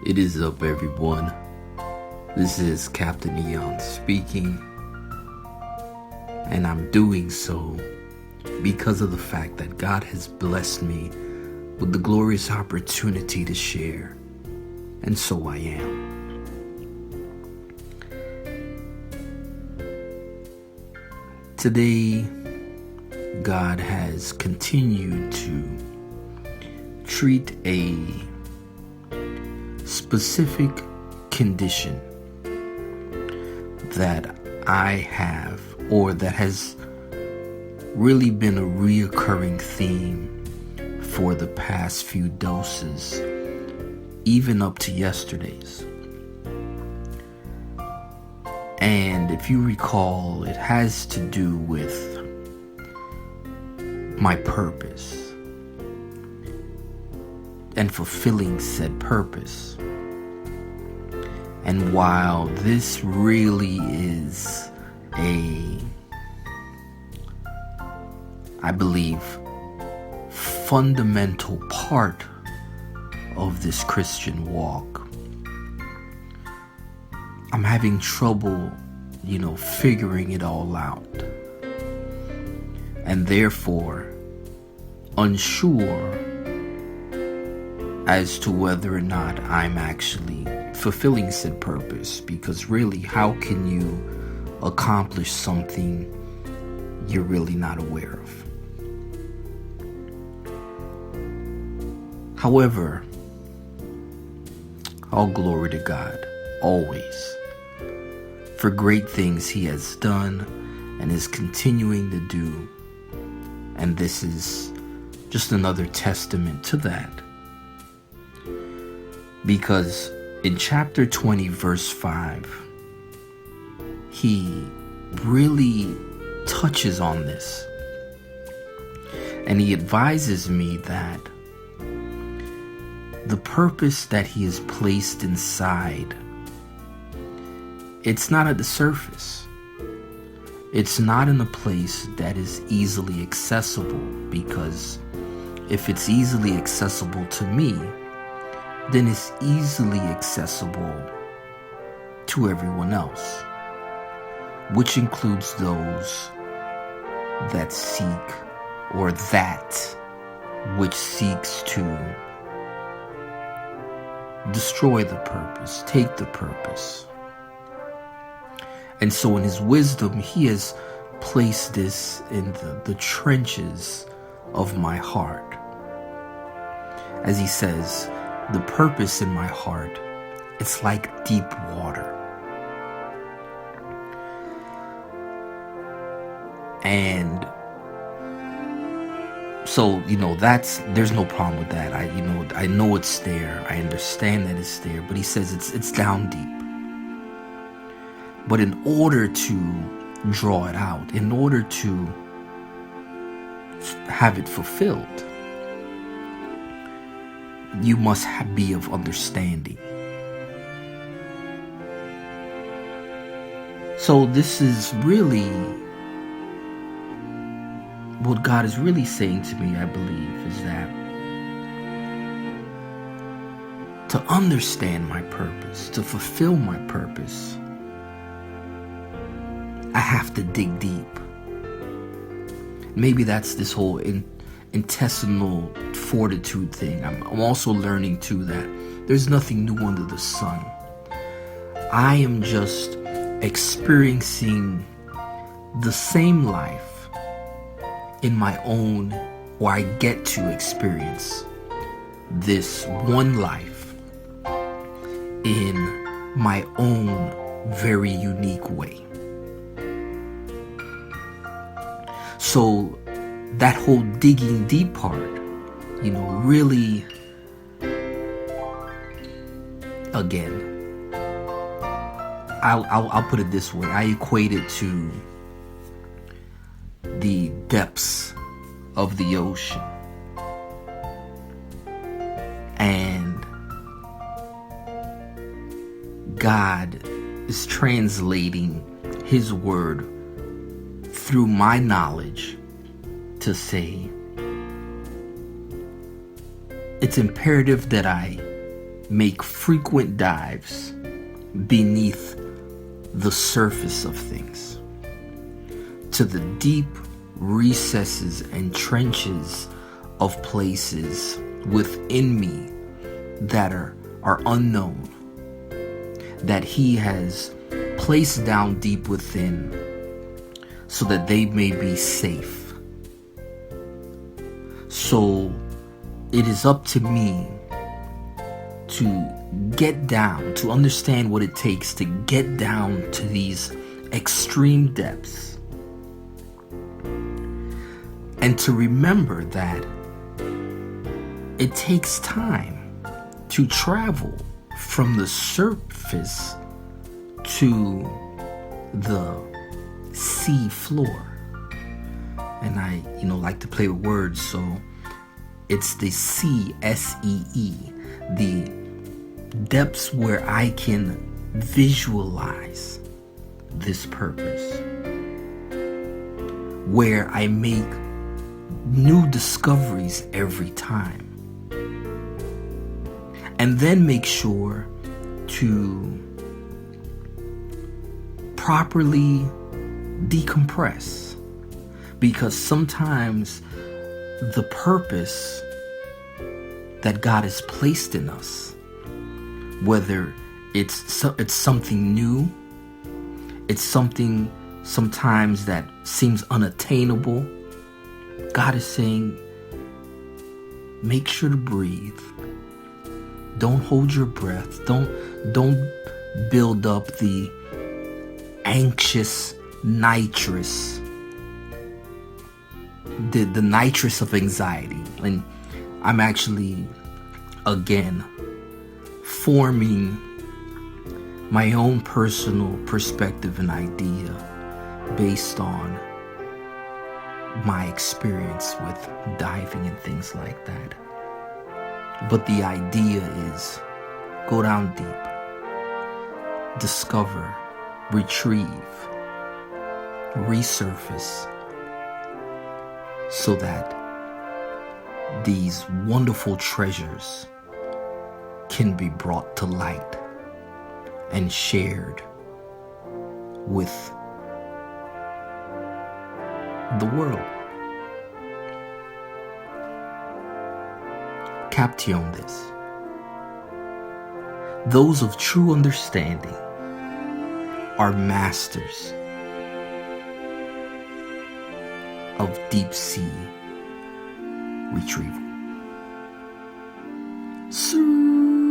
It is up, everyone. This is Captain Eon speaking, and I'm doing so because of the fact that God has blessed me with the glorious opportunity to share, and so I am. Today, God has continued to treat a specific condition that I have, or that has really been a reoccurring theme for the past few doses, even up to yesterday's. And if you recall, it has to do with my purpose and fulfilling said purpose. And while this really is I believe, fundamental part of this Christian walk, I'm having trouble, figuring it all out. And therefore, unsure as to whether or not I'm actually fulfilling said purpose. Because really, how can you accomplish something you're really not aware of? However, all glory to God, always, for great things He has done and is continuing to do. And this is just another testament to that. Because in chapter 20, verse 5, He really touches on this. And He advises me that the purpose that He has placed inside, it's not at the surface. It's not in a place that is easily accessible, because if it's easily accessible to me, then it's easily accessible to everyone else, which includes those that seek, or that which seeks to destroy the purpose, take the purpose. And so in His wisdom, He has placed this in the trenches of my heart. As He says, the purpose in my heart, it's like deep water. And so, there's no problem with that. I know it's there. I understand that it's there. But He says it's down deep. But in order to draw it out, in order to have it fulfilled, you must be of understanding. So this is really what God is really saying to me, I believe, is that to understand my purpose, to fulfill my purpose, I have to dig deep. Maybe that's this whole intestinal fortitude thing. I'm also learning too that there's nothing new under the sun. I am just experiencing the same life in my own, or I get to experience this one life in my own very unique way. So that whole digging deep part, really, again, I'll put it this way. I equate it to the depths of the ocean. And God is translating His word through my knowledge to say, it's imperative that I make frequent dives beneath the surface of things, to the deep recesses and trenches of places within me that are unknown, that He has placed down deep within so that they may be safe. So it is up to me to get down, to understand what it takes to get down to these extreme depths, and to remember that it takes time to travel from the surface to the sea floor. And I, like to play with words, so it's the sea, S.I.C, the depths where I can visualize this purpose, where I make new discoveries every time, and then make sure to properly decompress, because sometimes the purpose that God has placed in us, whether it's something new, it's something sometimes that seems unattainable, God is saying, make sure to breathe. Don't hold your breath. Don't build up the anxious nitrous, the nitrous of anxiety. And I'm actually, again, forming my own personal perspective and idea based on my experience with diving and things like that. But the idea is go down deep, discover, retrieve, resurface, so that these wonderful treasures can be brought to light and shared with the world. Caption this. Those of true understanding are masters of deep sea retrieval. S.I.C.